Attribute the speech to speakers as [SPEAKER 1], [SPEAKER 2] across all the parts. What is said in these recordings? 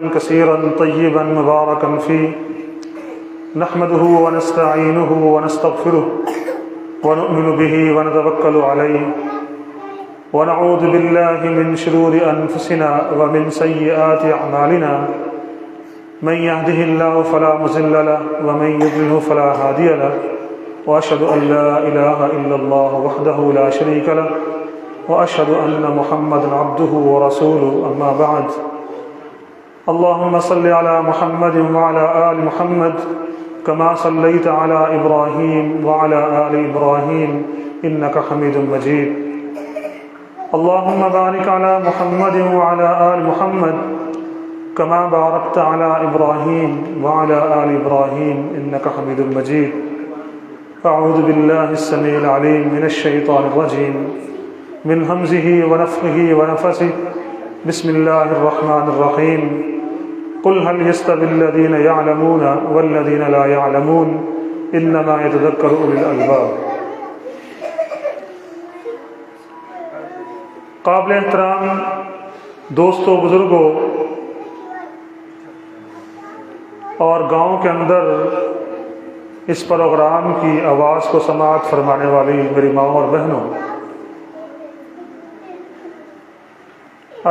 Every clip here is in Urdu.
[SPEAKER 1] كثيرا طيبا مباركا فيه نحمده ونستعينه ونستغفره ونؤمن به ونتوكل عليه ونعوذ بالله من شرور أنفسنا ومن سيئات أعمالنا من يهده الله فلا مضل له ومن يضلل فلا هادي له وأشهد أن لا إله إلا الله وحده لا شريك له وأشهد أن محمدا عبده ورسوله أما بعد اللهم صل على محمد وعلى آل محمد كما صليت على إبراهيم وعلى آل إبراهيم إنك حميد مجيد اللهم بارك على محمد وعلى آل محمد كما باركت على إبراهيم وعلى آل إبراهيم إنك حميد مجيد أعوذ بالله السميع العليم من الشيطان الرجيم من همزه ونفخه ونفثه بسم الله الرحمن الرحيم قل هل يستوي الذين يعلمون والذين لا يعلمون إنما يتذكر أولي الألباب۔ قابل احترام دوستوں، بزرگوں اور گاؤں کے اندر اس پروگرام کی آواز کو سماعت فرمانے والی میری ماں اور بہنوں،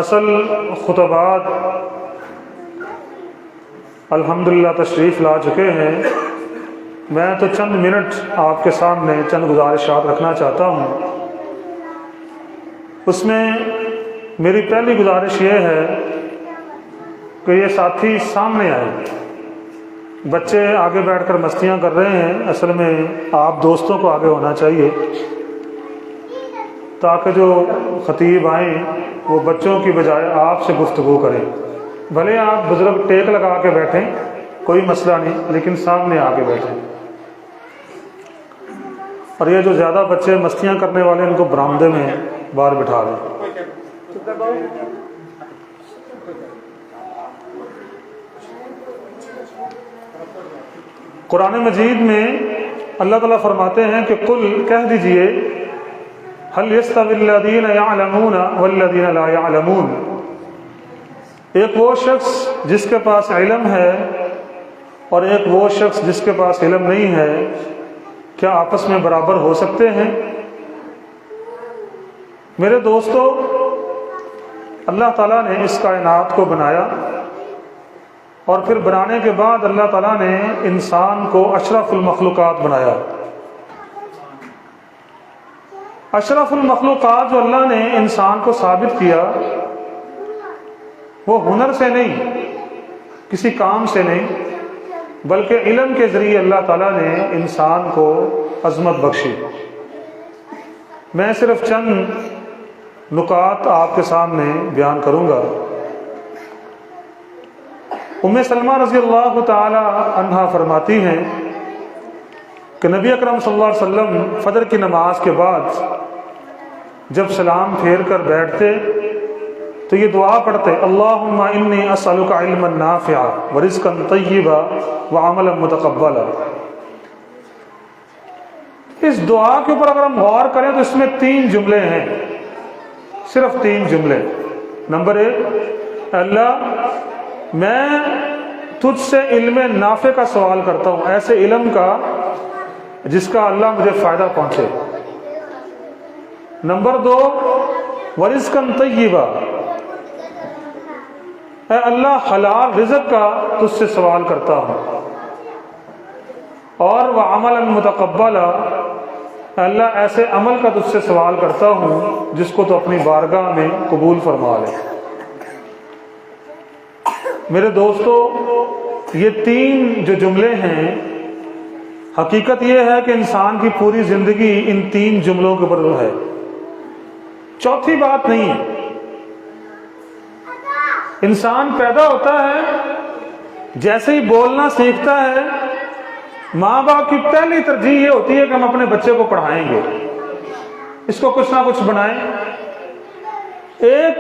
[SPEAKER 1] اصل خطبات الحمدللہ تشریف لا چکے ہیں۔ میں تو چند منٹ آپ کے سامنے چند گزارشات رکھنا چاہتا ہوں۔ اس میں میری پہلی گزارش یہ ہے کہ یہ ساتھی سامنے آئے۔ بچے آگے بیٹھ کر مستیاں کر رہے ہیں، اصل میں آپ دوستوں کو آگے ہونا چاہیے تاکہ جو خطیب آئیں وہ بچوں کی بجائے آپ سے گفتگو کریں۔ بھلے آپ بزرگ ٹیک لگا کے بیٹھیں، کوئی مسئلہ نہیں، لیکن سامنے آ کے بیٹھیں۔ اور یہ جو زیادہ بچے مستیاں کرنے والے ان کو برآمدے میں باہر بٹھا دیں۔ قرآن مجید میں اللہ تعالیٰ فرماتے ہیں کہ قل کہہ دیجئے هل يستوي الذين يعلمون والذين لا يعلمون، ایک وہ شخص جس کے پاس علم ہے اور ایک وہ شخص جس کے پاس علم نہیں ہے، کیا آپس میں برابر ہو سکتے ہیں؟ میرے دوستو، اللہ تعالیٰ نے اس کائنات کو بنایا اور پھر بنانے کے بعد اللہ تعالیٰ نے انسان کو اشرف المخلوقات بنایا۔ اشرف المخلوقات جو اللہ نے انسان کو ثابت کیا، وہ ہنر سے نہیں، کسی کام سے نہیں، بلکہ علم کے ذریعے اللہ تعالیٰ نے انسان کو عظمت بخشی۔ میں صرف چند نکات آپ کے سامنے بیان کروں گا۔ ام سلمہ رضی اللہ تعالی عنہا فرماتی ہیں کہ نبی اکرم صلی اللہ علیہ وسلم فجر کی نماز کے بعد جب سلام پھیر کر بیٹھتے تو یہ دعا پڑھتے، اللہم انی اسألک علما نافعا ورزقا طیبا وعملا متقبلا۔ اس دعا کے اوپر اگر ہم غور کریں تو اس میں 3 جملے ہیں، صرف 3 جملے۔ نمبر 1، اللہ میں تجھ سے علم نافع کا سوال کرتا ہوں، ایسے علم کا جس کا اللہ مجھے فائدہ پہنچے۔ نمبر 2، ورزقا طیبا، اے اللہ حلال رزق کا تجھ سے سوال کرتا ہوں۔ اور وعملا متقبلا، اے اللہ ایسے عمل کا تجھ سے سوال کرتا ہوں جس کو تو اپنی بارگاہ میں قبول فرما لے۔ میرے دوستو، یہ 3 جو جملے ہیں، حقیقت یہ ہے کہ انسان کی پوری زندگی ان 3 جملوں کے اوپر ہے، چوتھی بات نہیں ہے۔ انسان پیدا ہوتا ہے، جیسے ہی بولنا سیکھتا ہے، ماں باپ کی پہلی ترجیح یہ ہوتی ہے کہ ہم اپنے بچے کو پڑھائیں گے، اس کو کچھ نہ کچھ بنائیں۔ ایک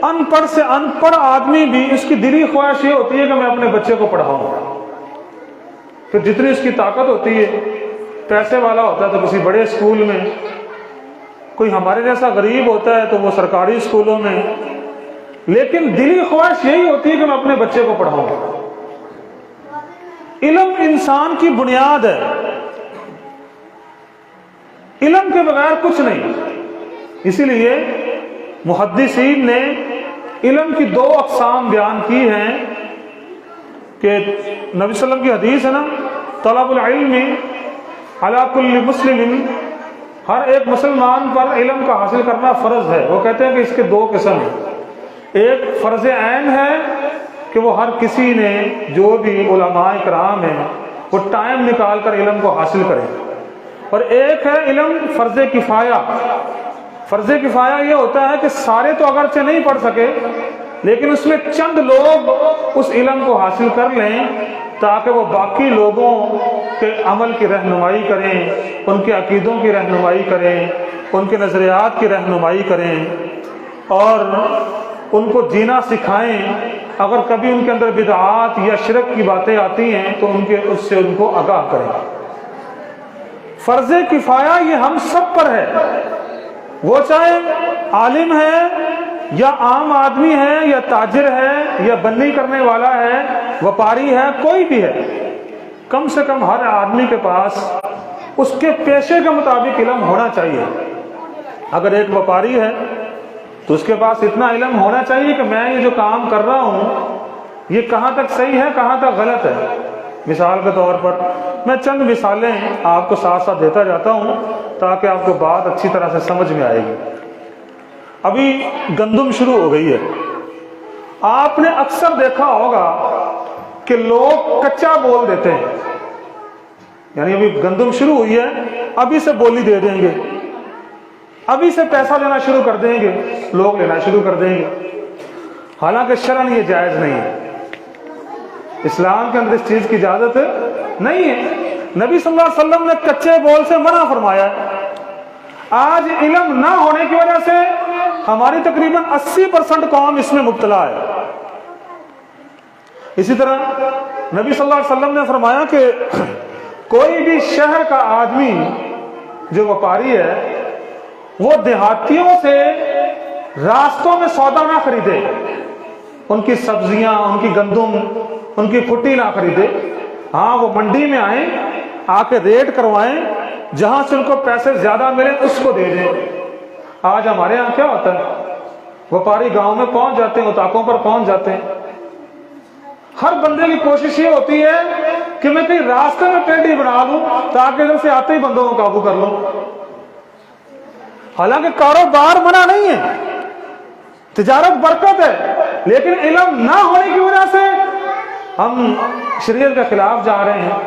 [SPEAKER 1] ان پڑھ سے ان پڑھ آدمی بھی اس کی دلی خواہش یہ ہوتی ہے کہ میں اپنے بچے کو پڑھاؤں۔ پھر جتنی اس کی طاقت ہوتی ہے، پیسے والا ہوتا ہے تو کسی بڑے اسکول میں، کوئی ہمارے جیسا غریب ہوتا ہے تو وہ سرکاری اسکولوں میں، لیکن دلی خواہش یہی ہوتی ہے کہ میں اپنے بچے کو پڑھاؤں. علم انسان کی بنیاد ہے، علم کے بغیر کچھ نہیں. اسی لیے محدثین نے علم کی 2 اقسام بیان کی ہیں کہ نبی صلی اللہ علیہ وسلم کی حدیث ہے نا، طلب العلم علی کل مسلم، ہر ایک مسلمان پر علم کا حاصل کرنا فرض ہے. وہ کہتے ہیں کہ اس کے 2 قسم ہیں. ایک فرض عین ہے کہ وہ ہر کسی نے، جو بھی علماء کرام ہیں، وہ ٹائم نکال کر علم کو حاصل کریں. اور ایک ہے علم فرض کفایہ. فرض کفایہ یہ ہوتا ہے کہ سارے تو اگرچہ نہیں پڑھ سکے، لیکن اس میں چند لوگ اس علم کو حاصل کر لیں تاکہ وہ باقی لوگوں کے عمل کی رہنمائی کریں، ان کے عقیدوں کی رہنمائی کریں، ان کے نظریات کی رہنمائی کریں اور ان کو جینا سکھائیں. اگر کبھی ان کے اندر بدعات یا شرک کی باتیں آتی ہیں تو اس سے ان کو آگاہ کریں. فرض کفایہ یہ ہم سب پر ہے، وہ چاہے عالم ہے یا عام آدمی ہے یا تاجر ہے یا بنی کرنے والا ہے، وپاری ہے، کوئی بھی ہے. کم سے کم ہر آدمی کے پاس اس کے پیشے کے مطابق علم ہونا چاہیے. اگر ایک وپاری ہے تو اس کے پاس اتنا علم ہونا چاہیے کہ میں یہ جو کام کر رہا ہوں یہ کہاں تک صحیح ہے، کہاں تک غلط ہے. مثال کے طور پر میں چند مثالیں آپ کو ساتھ ساتھ دیتا جاتا ہوں تاکہ آپ کو بات اچھی طرح سے سمجھ میں آئے گی. ابھی گندم شروع ہو گئی ہے. آپ نے اکثر دیکھا ہوگا کہ لوگ کچا بول دیتے ہیں، یعنی ابھی گندم شروع ہوئی ہے، ابھی سے بولی دے دیں گے، ابھی سے پیسہ لینا شروع کر دیں گے، لوگ لینا شروع کر دیں گے. حالانکہ شرعاً یہ جائز نہیں ہے. اسلام کے اندر اس چیز کی اجازت نہیں ہے. نبی صلی اللہ علیہ وسلم نے کچے بول سے منع فرمایا ہے. آج علم نہ ہونے کی وجہ سے ہماری تقریباً 80% قوم اس میں مبتلا ہے. اسی طرح نبی صلی اللہ علیہ وسلم نے فرمایا کہ کوئی بھی شہر کا آدمی جو وپاری ہے وہ دیہاتیوں سے راستوں میں سودا نہ خریدے، ان کی سبزیاں، ان کی گندم، ان کی پھٹی نہ خریدے. ہاں وہ منڈی میں آئیں، آ کے ریٹ کروائیں، جہاں سے ان کو پیسے زیادہ ملے اس کو دے دیں. آج ہمارے ہاں کیا ہوتا ہے، وپاری گاؤں میں پہنچ جاتے ہیں، اتاکوں پر پہنچ جاتے ہیں. ہر بندے کی کوشش یہ ہوتی ہے کہ میں کہیں راستے میں پیٹی بنا لوں تاکہ ادھر سے آتے ہی بندوں کو قابو کر لوں. حالانکہ کاروبار منع نہیں ہے، تجارت برکت ہے، لیکن علم نہ ہونے کی وجہ سے ہم شریعت کے خلاف جا رہے ہیں.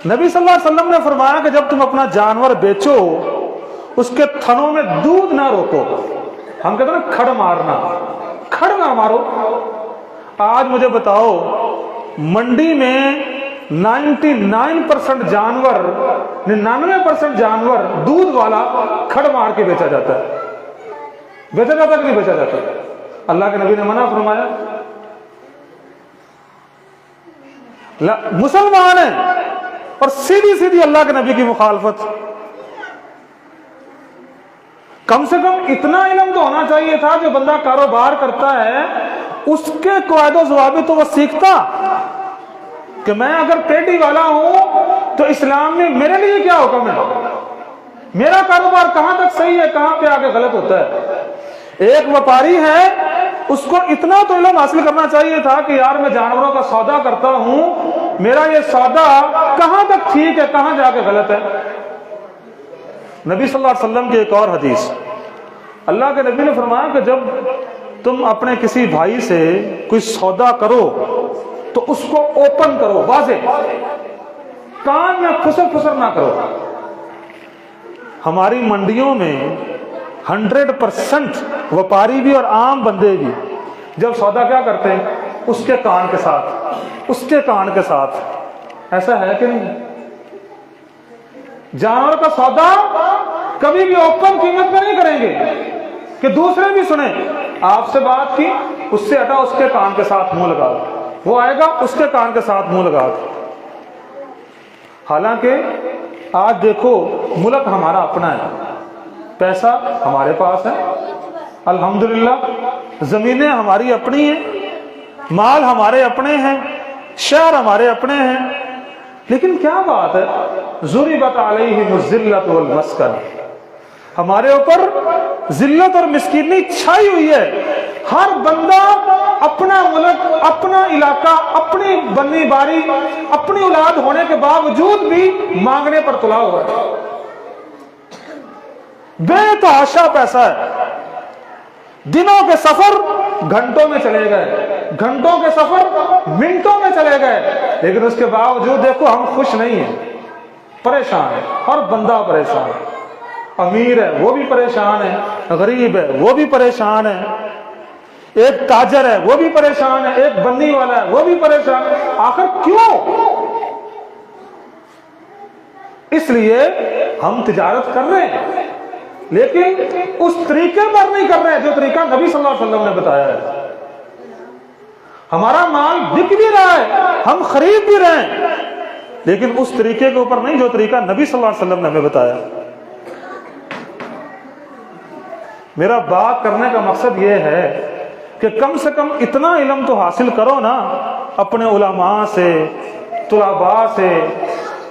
[SPEAKER 1] نبی صلی اللہ علیہ وسلم نے فرمایا کہ جب تم اپنا جانور بیچو اس کے تھنوں میں دودھ نہ روکو. ہم کہتے ہیں نا کھڑ مارنا، کھڑ نہ مارو. آج مجھے بتاؤ منڈی میں 99% جانور 99% جانور دودھ والا کھڑ مار کے بیچا جاتا ہے. بیچا جاتا کہ نہیں بیچا جاتا؟ اللہ کے نبی نے منع فرمایا. مسلمان ہیں اور سیدھی سیدھی اللہ کے نبی کی مخالفت. کم سے کم اتنا علم تو ہونا چاہیے تھا جو بندہ کاروبار کرتا ہے اس کے قواعد و ضوابط تو وہ سیکھتا کہ میں اگر پیٹی والا ہوں تو اسلام میں میرے لیے کیا حکم ہے، میرا کاروبار کہاں تک صحیح ہے، کہاں پہ آگے غلط ہوتا ہے. ایک وپاری ہے، اس کو اتنا تو علم حاصل کرنا چاہیے تھا کہ یار میں جانوروں کا سودا کرتا ہوں، میرا یہ سودا کہاں تک ٹھیک ہے، کہاں جا کے غلط ہے. نبی صلی اللہ علیہ وسلم کی ایک اور حدیث، اللہ کے نبی نے فرمایا کہ جب تم اپنے کسی بھائی سے کوئی سودا کرو تو اس کو اوپن کرو، واضح، کان میں پھسر پھسر نہ کرو. ہماری منڈیوں میں 100% وپاری بھی اور عام بندے بھی جب سودا کیا کرتے ہیں اس کے کان کے ساتھ، اس کے کان کے ساتھ. ایسا ہے کہ نہیں؟ جانور کا سودا کبھی بھی اوپن قیمت میں نہیں کریں گے کہ دوسرے بھی سنیں. آپ سے بات کی، اس سے ہٹا، اس کے کان کے ساتھ منہ لگا، وہ آئے گا اس کے کان کے ساتھ منہ لگا. حالانکہ آج دیکھو ملک ہمارا اپنا ہے، پیسہ ہمارے پاس ہے، الحمدللہ زمینیں ہماری اپنی ہیں، مال ہمارے اپنے ہیں، شہر ہمارے اپنے ہیں، لیکن کیا بات ہے، ضربت علیہم الذلۃ والمسکنہ، ہمارے اوپر ذلت اور مسکینی چھائی ہوئی ہے۔ ہر بندہ اپنا ملک، اپنا علاقہ، اپنی بنی باری، اپنی اولاد ہونے کے باوجود بھی مانگنے پر تلا ہوا ہے۔ بے تحاشا پیسہ ہے، دنوں کے سفر گھنٹوں میں چلے گئے، گھنٹوں کے سفر منٹوں میں چلے گئے، لیکن اس کے باوجود دیکھو ہم خوش نہیں ہیں، پریشان ہیں، ہر بندہ پریشان ہے، امیر ہے وہ بھی پریشان ہے، غریب ہے وہ بھی پریشان ہے، ایک تاجر ہے وہ بھی پریشان ہے، ایک بنی والا ہے وہ بھی پریشان ہے۔ آخر کیوں؟ اس لیے ہم تجارت کر رہے ہیں لیکن اس طریقے پر نہیں کر رہے جو طریقہ نبی صلی اللہ علیہ وسلم نے بتایا ہے۔ ہمارا مال بک بھی رہا ہے، ہم خرید بھی رہے ہیں، لیکن اس طریقے کے اوپر نہیں جو طریقہ نبی صلی اللہ علیہ وسلم نے ہمیں بتایا۔ میرا بات کرنے کا مقصد یہ ہے کہ کم سے کم اتنا علم تو حاصل کرو نا اپنے علماء سے، طلباء سے،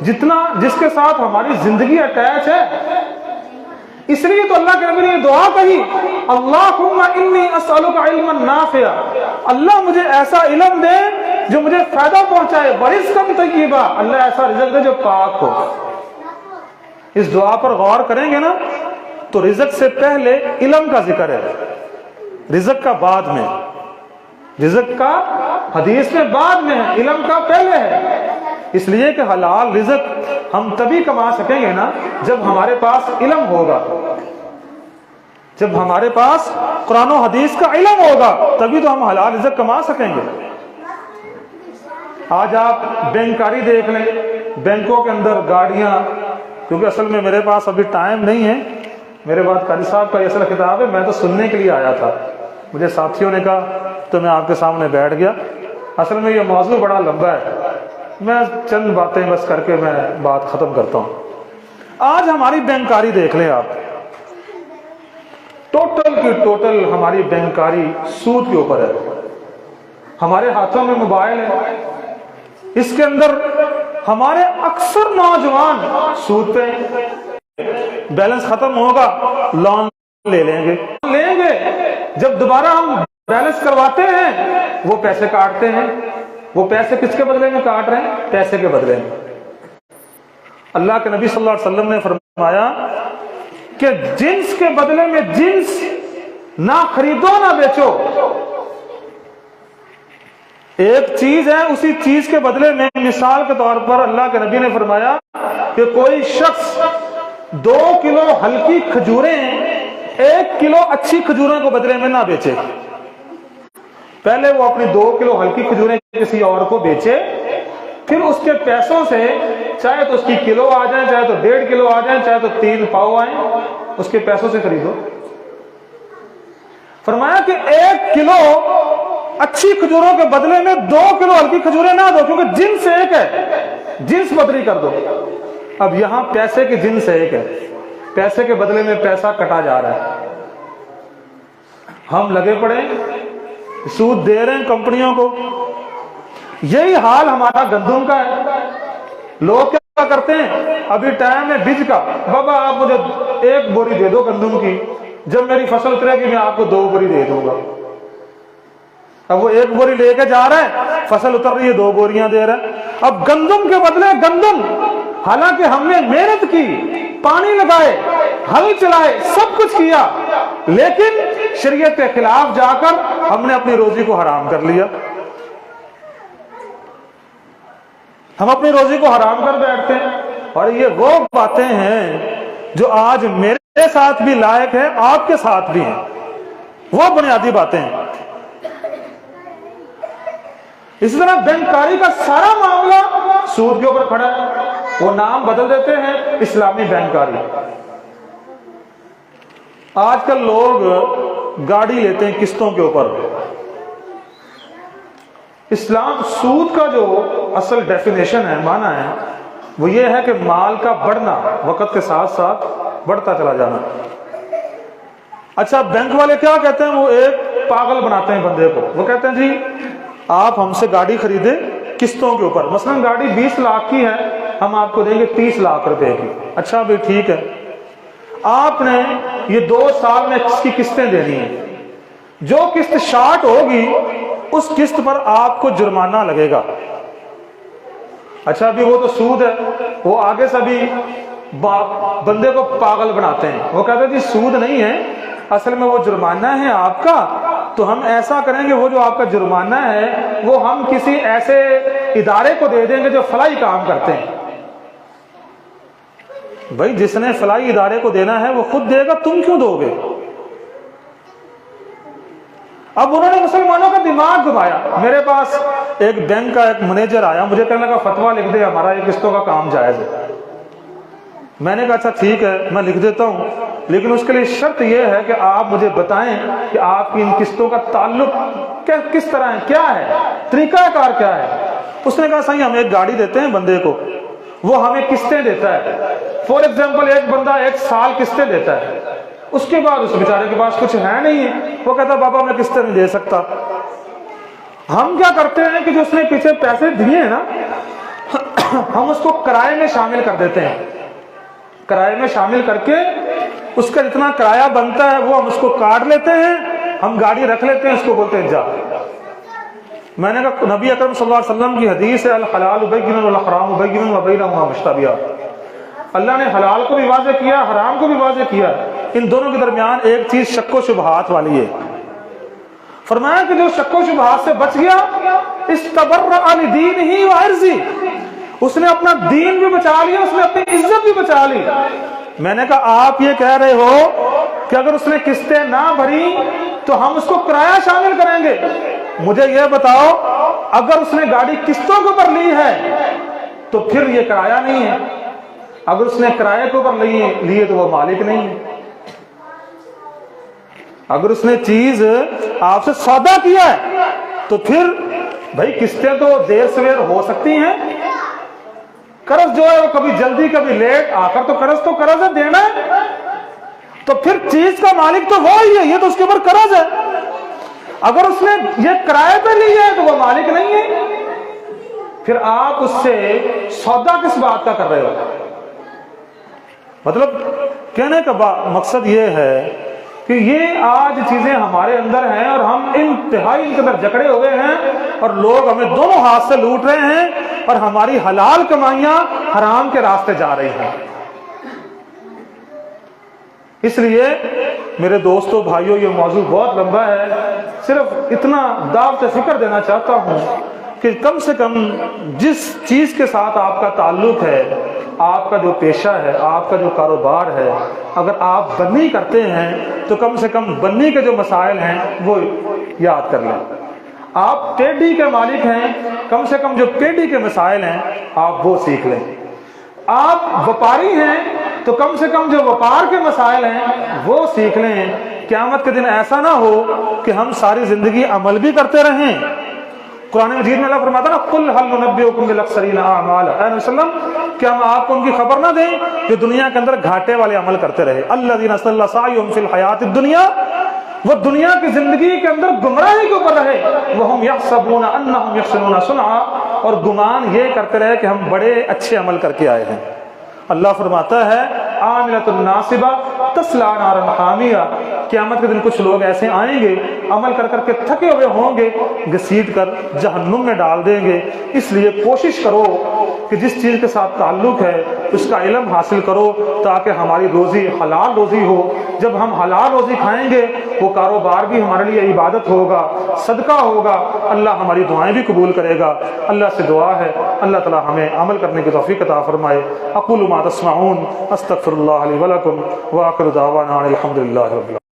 [SPEAKER 1] جس کے ساتھ ہماری زندگی اٹیچ ہے۔ اس لیے تو اللہ کے نبی نے یہ دعا کہی، اللہم انی اسألک علما نافعا، اللہ مجھے ایسا علم دے جو مجھے فائدہ پہنچائے، ورزقا طیبا، اللہ ایسا رزق دے جو پاک ہو۔ اس دعا پر غور کریں گے نا تو رزق سے پہلے علم کا ذکر ہے، رزق کا بعد میں، رزق کا حدیث میں بعد میں ہے، علم کا پہلے ہے۔ اس لیے کہ حلال رزق ہم تبھی کما سکیں گے نا جب ہمارے پاس علم ہوگا، جب ہمارے پاس قرآن و حدیث کا علم ہوگا تبھی تو ہم حلال رزق کما سکیں گے۔ آج آپ بینکاری دیکھ لیں، بینکوں کے اندر گاڑیاں، کیونکہ اصل میں میرے پاس ابھی ٹائم نہیں ہے، میرے بعد قاری صاحب کا یہ اصل کتاب ہے، میں تو سننے کے لیے آیا تھا، مجھے ساتھیوں نے کہا تو میں آپ کے سامنے بیٹھ گیا۔ اصل میں یہ موضوع بڑا لمبا ہے، میں چند باتیں بس کر کے میں بات ختم کرتا ہوں۔ آج ہماری بینکاری دیکھ لیں آپ، ٹوٹل کی ٹوٹل ہماری بینکاری سود کے اوپر ہے۔ ہمارے ہاتھوں میں موبائل ہے، اس کے اندر ہمارے اکثر نوجوان سود پہ، بیلنس ختم ہوگا لون لے لیں گے، جب دوبارہ ہم بیلنس کرواتے ہیں وہ پیسے کاٹتے ہیں۔ وہ پیسے کس کے بدلے میں کاٹ رہے ہیں؟ پیسے کے بدلے میں۔ اللہ کے نبی صلی اللہ علیہ وسلم نے فرمایا کہ جنس کے بدلے میں جنس نہ خریدو نہ بیچو۔ ایک چیز ہے، اسی چیز کے بدلے میں مثال کے طور پر اللہ کے نبی نے فرمایا کہ کوئی شخص 2 کلو ہلکی کھجوریں 1 کلو اچھی کھجوروں کو بدلے میں نہ بیچے۔ پہلے وہ اپنی 2 کلو ہلکی کھجوریں کسی اور کو بیچے، پھر اس کے پیسوں سے چاہے تو اس کی کلو آ جائیں، چاہے تو 1.5 کلو آ جائیں، چاہے تو 3 پاؤ آئیں، اس کے پیسوں سے خریدو۔ فرمایا کہ 1 کلو اچھی کھجوروں کے بدلے میں 2 کلو ہلکی کھجوریں نہ دو، کیونکہ جنس ایک ہے، جنس بدلی کر دو۔ اب یہاں پیسے کی جنس ایک ہے، پیسے کے بدلے میں پیسہ کٹا جا رہا ہے، ہم لگے پڑے سود دے رہے ہیں کمپنیوں کو۔ یہی حال ہمارا گندم کا ہے۔ لوگ کیا کرتے ہیں، ابھی ٹائم ہے بیج کا، بابا آپ مجھے 1 بوری دے دو گندم کی، جب میری فصل اترے گی میں آپ کو 2 بوری دے دوں گا۔ اب وہ 1 بوری لے کے جا رہا ہے، فصل اتر رہی ہے 2 بوریاں دے رہا ہے۔ اب گندم کے بدلے گندم، حالانکہ ہم نے محنت کی، پانی لگائے، ہل چلائے، سب کچھ کیا، لیکن شریعت کے خلاف جا کر ہم نے اپنی روزی کو حرام کر لیا۔ ہم اپنی روزی کو حرام کر بیٹھتے ہیں، اور یہ وہ باتیں ہیں جو آج میرے ساتھ بھی لائق ہے، آپ کے ساتھ بھی ہیں، وہ بنیادی باتیں ہیں۔ اسی طرح بینکاری کا سارا معاملہ سود کے اوپر کھڑا ہے، وہ نام بدل دیتے ہیں اسلامی بینکاری۔ آج کل لوگ گاڑی لیتے ہیں قسطوں کے اوپر۔ اسلام سود کا جو اصل ڈیفینیشن ہے، معنی ہے، وہ یہ ہے کہ مال کا بڑھنا، وقت کے ساتھ ساتھ بڑھتا چلا جانا۔ اچھا بینک والے کیا کہتے ہیں؟ وہ ایک پاگل بناتے ہیں بندے کو. وہ کہتے ہیں جی آپ ہم سے گاڑی خریدیں قسطوں کے اوپر، مثلا گاڑی 20 لاکھ کی ہے، ہم آپ کو دیں گے 30 لاکھ روپے کی. اچھا بھائی ٹھیک ہے، آپ نے یہ 2 سال میں اس کی قسطیں دینی ہیں. جو قسط شارٹ ہوگی اس قسط پر آپ کو جرمانہ لگے گا. اچھا ابھی وہ تو سود ہے، وہ آگے سے بھی بندے کو پاگل بناتے ہیں. وہ کہتے ہیں جی سود نہیں ہے، اصل میں وہ جرمانہ ہے آپ کا، تو ہم ایسا کریں گے وہ جو آپ کا جرمانہ ہے وہ ہم کسی ایسے ادارے کو دے دیں گے جو فلاحی کام کرتے ہیں. بھائی جس نے فلاحی ادارے کو دینا ہے وہ خود دے گا، تم کیوں دو گے؟ اب انہوں نے مسلمانوں کا دماغ گھمایا. میرے پاس ایک بینک کا ایک مینیجر آیا، مجھے کہنے لگا فتویٰ لکھ دے، ہمارا یہ قسطوں کا کام جائز ہے. میں نے کہا اچھا ٹھیک ہے میں لکھ دیتا ہوں، لیکن اس کے لیے شرط یہ ہے کہ آپ مجھے بتائیں کہ آپ کی ان قسطوں کا تعلق کس طرح ہے، کیا ہے، طریقہ کار کیا ہے. اس نے کہا صحیح ہم ایک گاڑی دیتے ہیں بندے کو، وہ ہمیں قسطیں دیتا ہے. فار ایگزامپل ایک بندہ 1 سال قسطیں دیتا ہے، اس کے بعد اس بیچارے کے پاس کچھ ہے نہیں ہے، وہ کہتا بابا میں قسطیں نہیں دے سکتا. ہم کیا کرتے ہیں کہ جو اس نے پیچھے پیسے دیے ہیں نا، ہم اس کو کرائے میں شامل کر دیتے ہیں. کرائے میں شامل کر کے اس کا جتنا کرایہ بنتا ہے وہ ہم اس کو کاٹ لیتے ہیں، ہم گاڑی رکھ لیتے ہیں، اس کو بولتے ہیں جا. میں نے کہا نبی اکرم صلی اللہ علیہ وسلم کی حدیث ہے الحلال بین والحرام بین وبینہما مشتبہات. اللہ نے حلال کو بھی واضح کیا، حرام کو بھی واضح کیا، ان دونوں کے درمیان ایک چیز شک و شبہات والی ہے. فرمایا کہ جو شک و شبہات سے بچ گیا استبرأ لدینہ وعرضہ، اس نے اپنا دین بھی بچا لیا، اس نے اپنی عزت بھی بچا لی. میں نے کہا آپ یہ کہہ رہے ہو کہ اگر اس نے قسطیں نہ بھری تو ہم اس کو کرایہ شامل کریں گے. مجھے یہ بتاؤ اگر اس نے گاڑی قسطوں کے اوپر لی ہے تو پھر یہ کرایہ نہیں ہے، اگر اس نے کرایہ کے اوپر لیے تو وہ مالک نہیں ہے. اگر اس نے چیز آپ سے سودا کیا ہے تو پھر بھائی قسطیں تو دیر سویر ہو سکتی ہیں، قرض جو ہے وہ کبھی جلدی کبھی لیٹ، آخر تو قرض ہے دینا ہے، تو پھر چیز کا مالک تو وہ ہی ہے، یہ تو اس کے اوپر قرض ہے. اگر اس نے یہ کرائے پہ لی ہے تو وہ مالک نہیں ہے، پھر آپ اس سے سودا کس بات کا کر رہے ہو؟ مطلب کہنے کا مقصد یہ ہے کہ یہ آج چیزیں ہمارے اندر ہیں اور ہم انتہائی ان کے اندر جکڑے ہوئے ہیں، اور لوگ ہمیں دونوں ہاتھ سے لوٹ رہے ہیں اور ہماری حلال کمائیاں حرام کے راستے جا رہی ہیں. اس لیے میرے دوستو بھائیوں یہ موضوع بہت لمبا ہے، صرف اتنا دعوت فکر دینا چاہتا ہوں کہ کم سے کم جس چیز کے ساتھ آپ کا تعلق ہے، آپ کا جو پیشہ ہے، آپ کا جو کاروبار ہے، اگر آپ بنی کرتے ہیں تو کم سے کم بنی کے جو مسائل ہیں وہ یاد کر لیں. آپ پیڈی کے مالک ہیں، کم سے کم جو پیڈی کے مسائل ہیں آپ وہ سیکھ لیں. آپ وپاری ہیں تو کم سے کم جو وپار کے مسائل ہیں وہ سیکھ لیں. قیامت کے دن ایسا نہ ہو کہ ہم ساری زندگی عمل بھی کرتے رہیں. قرآن مجید میں اللہ فرماتا نا قل هل ننبئکم بالاخسرین اعمالا، اے نبی صلی اللہ علیہ وسلم کیا ہم آپ کو ان کی خبر نہ دیں جو دنیا کے اندر گھاٹے والے عمل کرتے رہے. الذین ضل سعیہم فی الحیاۃ الدنیا، وہ دنیا کی زندگی کے اندر گمراہی کے اوپر رہے. وہم یحسبون انہم یحسنون صنعا، اور گمان یہ کرتے رہے کہ ہم بڑے اچھے عمل کر کے آئے ہیں. اللہ فرماتا ہے عاملۃ ناصبہ تصلی نارا حامیہ، قیامت کے دن کچھ لوگ ایسے آئیں گے عمل کر کر کے تھکے ہوئے ہوں گے، گھسیٹ کر جہنم میں ڈال دیں گے. اس لیے کوشش کرو کہ جس چیز کے ساتھ تعلق ہے اس کا علم حاصل کرو تاکہ ہماری روزی حلال روزی ہو. جب ہم حلال روزی کھائیں گے وہ کاروبار بھی ہمارے لیے عبادت ہوگا، صدقہ ہوگا، اللہ ہماری دعائیں بھی قبول کرے گا. اللہ سے دعا ہے اللہ تعالی ہمیں عمل کرنے کی توفیق عطا فرمائے. اقول ما تسمعون استغفر اللہ لی ولکم وآخر دعوانا الحمد للہ رب العالمین.